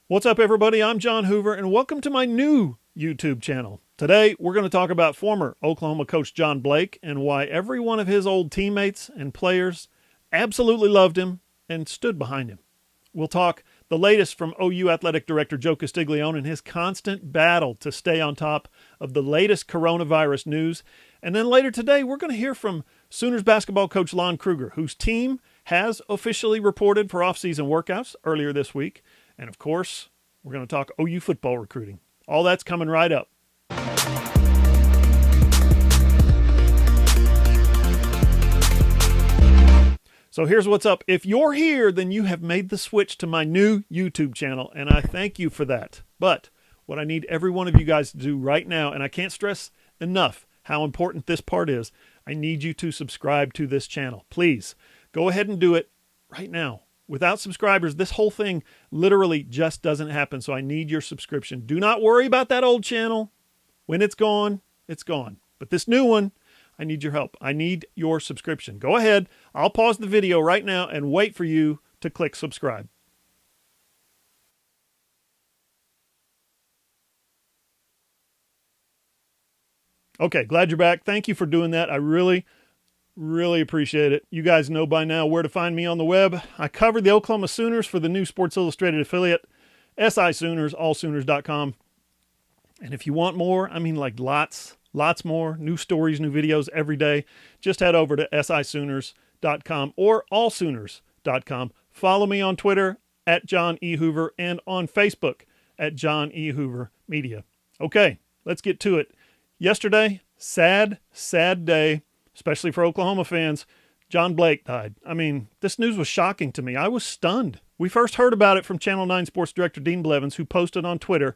What's up, everybody? I'm John Hoover, and welcome to my new YouTube channel. Today, we're going to talk about former Oklahoma coach John Blake and why every one of his old teammates and players absolutely loved him and stood behind him. We'll talk the latest from OU Athletic Director Joe Castiglione and his constant battle to stay on top of the latest coronavirus news. And then later today, we're going to hear from Sooners basketball coach Lon Kruger, whose team has officially reported for off-season workouts earlier this week. And of course, we're going to talk OU football recruiting. All that's coming right up. So here's what's up. If you're here, then you have made the switch to my new YouTube channel, and I thank you for that. But what I need every one of you guys to do right now, and I can't stress enough how important this part is, I need you to subscribe to this channel. Please, go ahead and do it right now. Without subscribers, this whole thing literally just doesn't happen, so I need your subscription. Do not worry about that old channel. When it's gone, it's gone. But this new one, I need your help. I need your subscription. Go ahead. I'll pause the video right now and wait for you to click subscribe. Okay, glad you're back. Thank you for doing that. I really appreciate it. You guys know by now where to find me on the web. I covered the Oklahoma Sooners for the new Sports Illustrated affiliate, SI Sooners, allsooners.com. And if you want more, I mean like lots more, new stories, new videos every day, just head over to sisooners.com or allsooners.com. Follow me on Twitter at John E. Hoover and on Facebook at John E. Hoover Media. Okay, let's get to it. Yesterday, sad day, especially for Oklahoma fans. John Blake died. I mean, this news was shocking to me. I was stunned. We first heard about it from Channel 9 sports director Dean Blevins, who posted on Twitter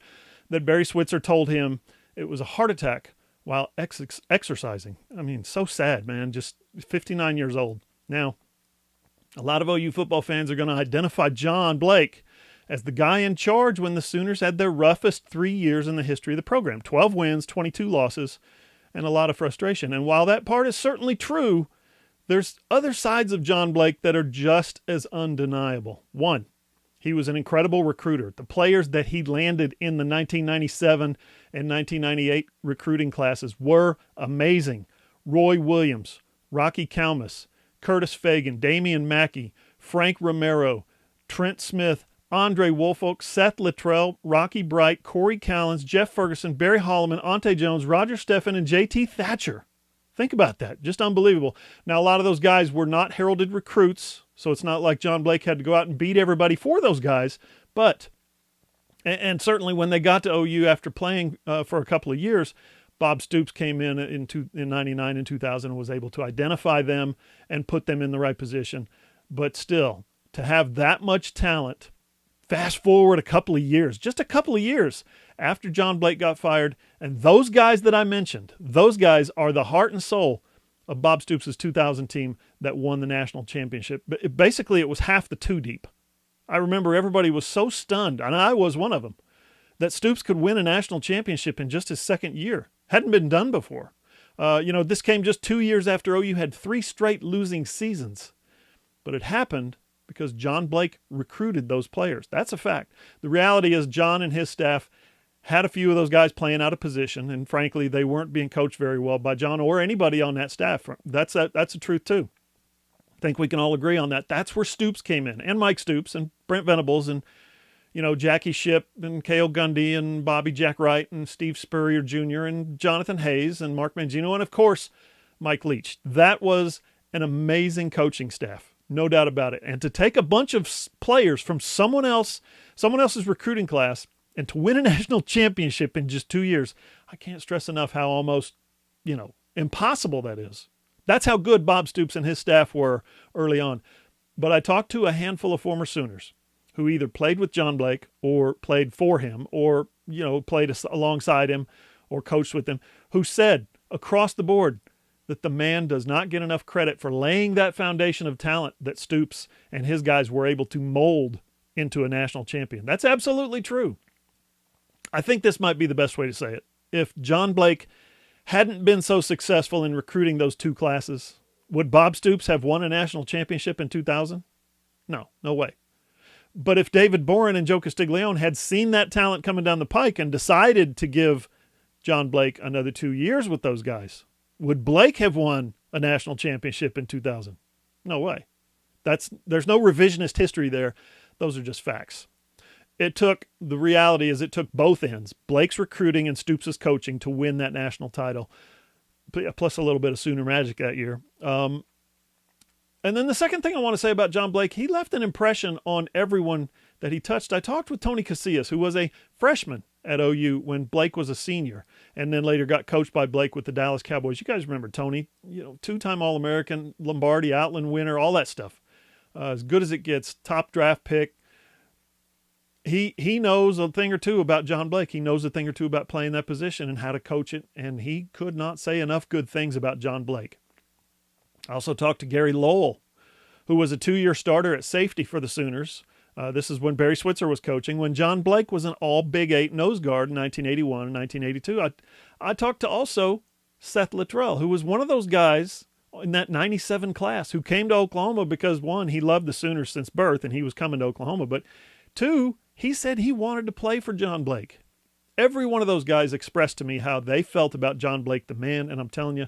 that Barry Switzer told him it was a heart attack while exercising. I mean, so sad, man. Just 59 years old. Now, a lot of OU football fans are going to identify John Blake as the guy in charge when the Sooners had their roughest 3 years in the history of the program. 12 wins, 22 losses, and a lot of frustration. And while that part is certainly true, there's other sides of John Blake that are just as undeniable. One, he was an incredible recruiter. The players that he landed in the 1997 and 1998 recruiting classes were amazing. Roy Williams, Rocky Kalmus, Curtis Fagan, Damian Mackey, Frank Romero, Trent Smith, Andre Woolfolk, Seth Littrell, Rocky Bright, Corey Callens, Jeff Ferguson, Barry Holloman, Ante Jones, Roger Steffen, and J.T. Thatcher. Think about that. Just unbelievable. Now, a lot of those guys were not heralded recruits, so it's not like John Blake had to go out and beat everybody for those guys. But, and certainly when they got to OU after playing for a couple of years, Bob Stoops came in 99 and 2000 and was able to identify them and put them in the right position. But still, to have that much talent, fast forward a couple of years, just a couple of years after John Blake got fired, and those guys that I mentioned, those guys are the heart and soul of Bob Stoops' 2000 team that won the national championship. But basically, it was half the two deep. I remember everybody was so stunned, and I was one of them, that Stoops could win a national championship in just his second year. Hadn't been done before. This came just 2 years after OU had 3 straight losing seasons. But it happened because John Blake recruited those players. That's a fact. The reality is John and his staff had a few of those guys playing out of position, and frankly, they weren't being coached very well by John or anybody on that staff. That's the truth, too. I think we can all agree on that. That's where Stoops came in, and Mike Stoops, and Brent Venables, and Jackie Shipp, and Cale Gundy, and Bobby Jack Wright, and Steve Spurrier Jr., and Jonathan Hayes, and Mark Mangino, and of course, Mike Leach. That was an amazing coaching staff. No doubt about it. And to take a bunch of players from someone else's recruiting class and to win a national championship in just 2 years, I can't stress enough how almost, impossible that is. That's how good Bob Stoops and his staff were early on. But I talked to a handful of former Sooners who either played with John Blake or played for him or, played alongside him or coached with him, who said across the board that the man does not get enough credit for laying that foundation of talent that Stoops and his guys were able to mold into a national champion. That's absolutely true. I think this might be the best way to say it. If John Blake hadn't been so successful in recruiting those 2 classes, would Bob Stoops have won a national championship in 2000? No way. But if David Boren and Joe Castiglione had seen that talent coming down the pike and decided to give John Blake another 2 years with those guys, would Blake have won a national championship in 2000? No way. There's no revisionist history there. Those are just facts. The reality is it took both ends, Blake's recruiting and Stoops' coaching, to win that national title, plus a little bit of Sooner magic that year. And then the second thing I want to say about John Blake, he left an impression on everyone that he touched. I talked with Tony Casillas, who was a freshman at OU when Blake was a senior, and then later got coached by Blake with the Dallas Cowboys. You guys remember Tony, two-time All-American, Lombardi, Outland winner, all that stuff. As good as it gets, top draft pick. He knows a thing or two about John Blake. He knows a thing or two about playing that position and how to coach it, and he could not say enough good things about John Blake. I also talked to Gary Lowell, who was a 2-year starter at safety for the Sooners. This is when Barry Switzer was coaching, when John Blake was an all Big 8 nose guard in 1981 and 1982. I talked to also Seth Littrell, who was one of those guys in that 97 class who came to Oklahoma because, one, he loved the Sooners since birth and he was coming to Oklahoma, but two, he said he wanted to play for John Blake. Every one of those guys expressed to me how they felt about John Blake, the man, and I'm telling you,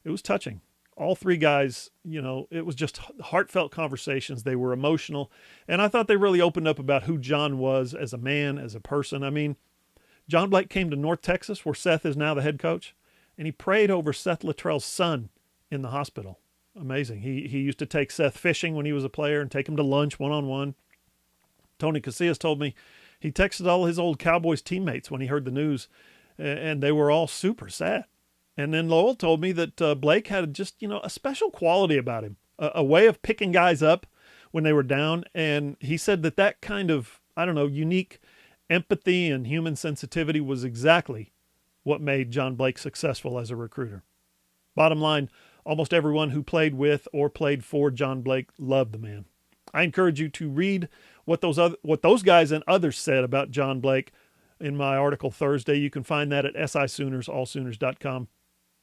it was touching. All three guys, it was just heartfelt conversations. They were emotional, and I thought they really opened up about who John was as a man, as a person. I mean, John Blake came to North Texas, where Seth is now the head coach, and he prayed over Seth Littrell's son in the hospital. Amazing. He used to take Seth fishing when he was a player and take him to lunch one-on-one. Tony Casillas told me he texted all his old Cowboys teammates when he heard the news, and they were all super sad. And then Lowell told me that Blake had just, a special quality about him, a way of picking guys up when they were down. And he said that kind of, unique empathy and human sensitivity was exactly what made John Blake successful as a recruiter. Bottom line, almost everyone who played with or played for John Blake loved the man. I encourage you to read what those guys and others said about John Blake in my article Thursday. You can find that at sisooners.allsooners.com.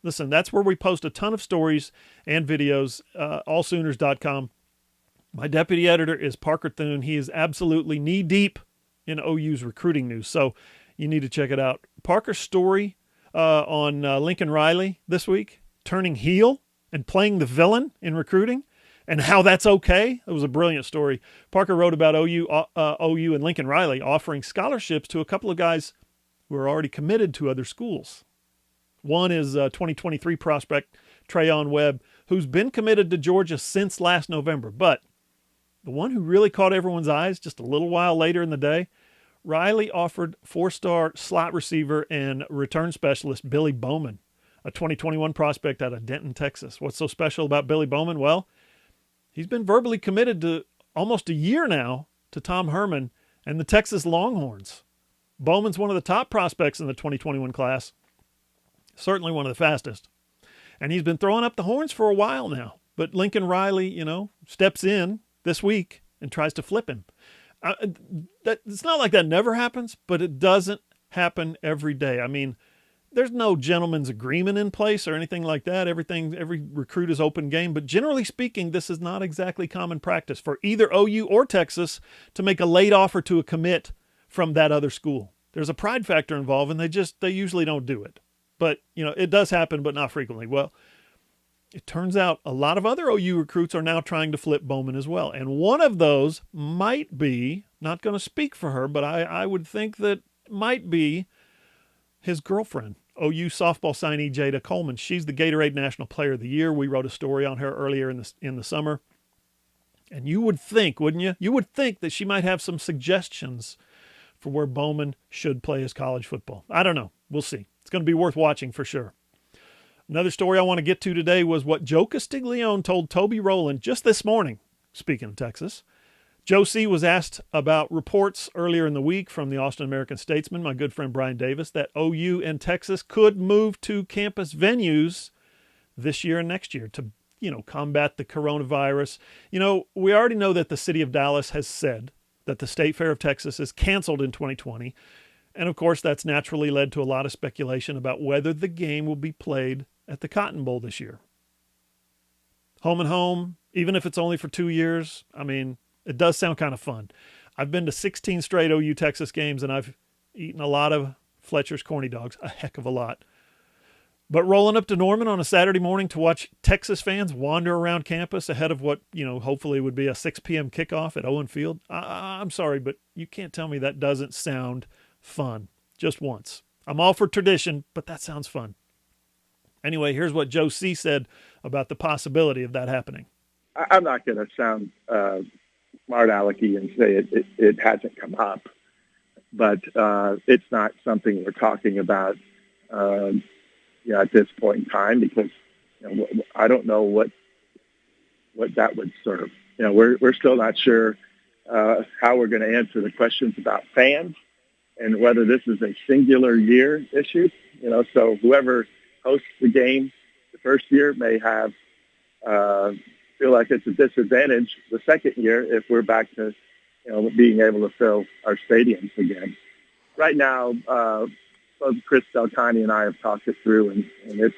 Listen, that's where we post a ton of stories and videos, allsooners.com. My deputy editor is Parker Thune. He is absolutely knee-deep in OU's recruiting news, so you need to check it out. Parker's story on Lincoln Riley this week, turning heel and playing the villain in recruiting, and how that's okay. It was a brilliant story. Parker wrote about OU and Lincoln Riley offering scholarships to a couple of guys who are already committed to other schools. One is 2023 prospect Trayon Webb, who's been committed to Georgia since last November. But the one who really caught everyone's eyes just a little while later in the day, Riley offered 4-star slot receiver and return specialist Billy Bowman, a 2021 prospect out of Denton, Texas. What's so special about Billy Bowman? Well, he's been verbally committed to almost a year now to Tom Herman and the Texas Longhorns. Bowman's one of the top prospects in the 2021 class. Certainly one of the fastest. And he's been throwing up the horns for a while now. But Lincoln Riley, steps in this week and tries to flip him. It's not like that never happens, but it doesn't happen every day. I mean, there's no gentleman's agreement in place or anything like that. Every recruit is open game. But generally speaking, this is not exactly common practice for either OU or Texas to make a late offer to a commit from that other school. There's a pride factor involved, and they usually don't do it. But, it does happen, but not frequently. Well, it turns out a lot of other OU recruits are now trying to flip Bowman as well. And one of those might be, not going to speak for her, but I would think that might be his girlfriend, OU softball signee Jada Coleman. She's the Gatorade National Player of the Year. We wrote a story on her earlier in the summer. And you would think, wouldn't you? You would think that she might have some suggestions for where Bowman should play his college football. I don't know. We'll see. It's going to be worth watching for sure. Another story I want to get to today was what Joe Castiglione told Toby Rowland just this morning, speaking of Texas. Joe C. was asked about reports earlier in the week from the Austin American-Statesman, my good friend Brian Davis, that OU and Texas could move to campus venues this year and next year to, combat the coronavirus. We already know that the city of Dallas has said that the State Fair of Texas is canceled in 2020. And, of course, that's naturally led to a lot of speculation about whether the game will be played at the Cotton Bowl this year. Home and home, even if it's only for 2 years, it does sound kind of fun. I've been to 16 straight OU Texas games, and I've eaten a lot of Fletcher's corny dogs, a heck of a lot. But rolling up to Norman on a Saturday morning to watch Texas fans wander around campus ahead of what, hopefully would be a 6 p.m. kickoff at Owen Field, I'm sorry, but you can't tell me that doesn't sound fun. Just once. I'm all for tradition, but that sounds fun. Anyway, here's what Joe C. said about the possibility of that happening. I'm not going to sound smart alecky and say it hasn't come up, but it's not something we're talking about at this point in time, because I don't know what that would serve. We're still not sure how we're going to answer the questions about fans and whether this is a singular year issue. So whoever hosts the game the first year may have feel like it's a disadvantage the second year if we're back to being able to fill our stadiums again. Right now, both Chris Delcani and I have talked it through, and it's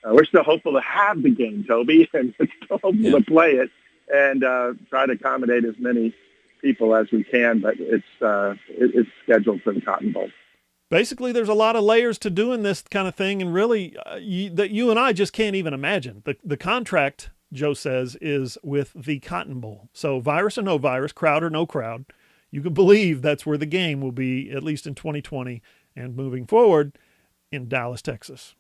we're still hopeful to have the game, Toby, and we're still hopeful to play it and try to accommodate as many people as we can. But it's scheduled for the Cotton Bowl. Basically, there's a lot of layers to doing this kind of thing, and really that you and I just can't even imagine. The contract, Joe says, is with the Cotton Bowl. So virus or no virus, crowd or no crowd, you can believe that's where the game will be, at least in 2020 and moving forward, in Dallas, Texas.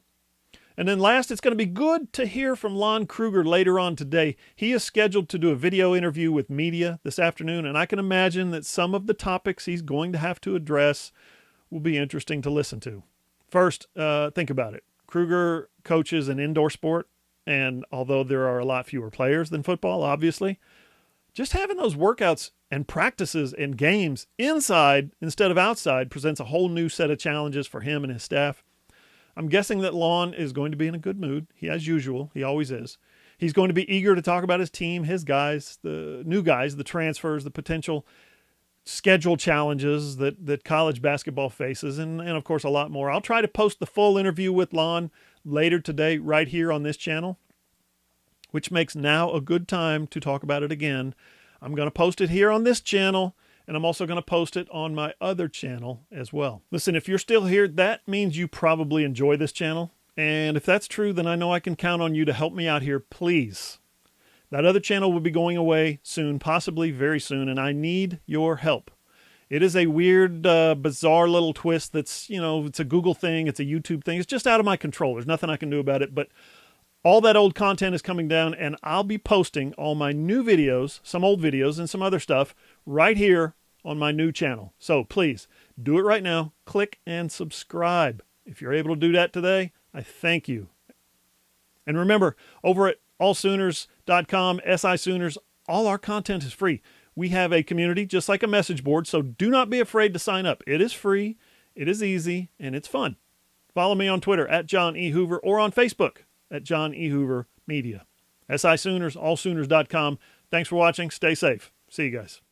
And then last, it's going to be good to hear from Lon Kruger later on today. He is scheduled to do a video interview with media this afternoon, and I can imagine that some of the topics he's going to have to address will be interesting to listen to. First, think about it. Kruger coaches an indoor sport, and although there are a lot fewer players than football, obviously, just having those workouts and practices and games inside instead of outside presents a whole new set of challenges for him and his staff. I'm guessing that Lon is going to be in a good mood. As usual, he always is. He's going to be eager to talk about his team, his guys, the new guys, the transfers, the potential schedule challenges that college basketball faces, and of course a lot more. I'll try to post the full interview with Lon later today right here on this channel, which makes now a good time to talk about it again. I'm going to post it here on this channel, and I'm also going to post it on my other channel as well. Listen, if you're still here, that means you probably enjoy this channel, and if that's true, then I know I can count on you to help me out here, please. That other channel will be going away soon, possibly very soon, and I need your help. It is a weird, bizarre little twist that's, it's a Google thing, it's a YouTube thing. It's just out of my control. There's nothing I can do about it, but all that old content is coming down, and I'll be posting all my new videos, some old videos, and some other stuff right here on my new channel. So please, do it right now. Click and subscribe. If you're able to do that today, I thank you. And remember, over at allsooners.com, SI Sooners, all our content is free. We have a community just like a message board, so do not be afraid to sign up. It is free, it is easy, and it's fun. Follow me on Twitter at John E. Hoover or on Facebook at John E. Hoover Media. SI Sooners, allsooners.com. Thanks for watching. Stay safe. See you guys.